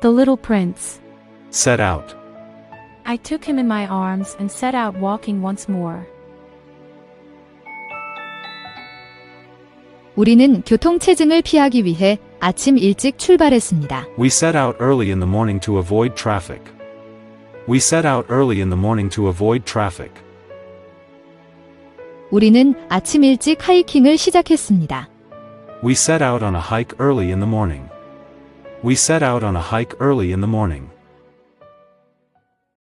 The Little Prince. Set out. I took him in my arms and set out walking once more. 우리는 교통체증을 피하기 위해 아침 일찍 출발했습니다. We set out early in the morning to avoid traffic. We set out early in the morning to avoid traffic. 우리는 아침 일찍 하이킹을 시작했습니다. We set out on a hike early in the morning. We set out on a hike early in the morning.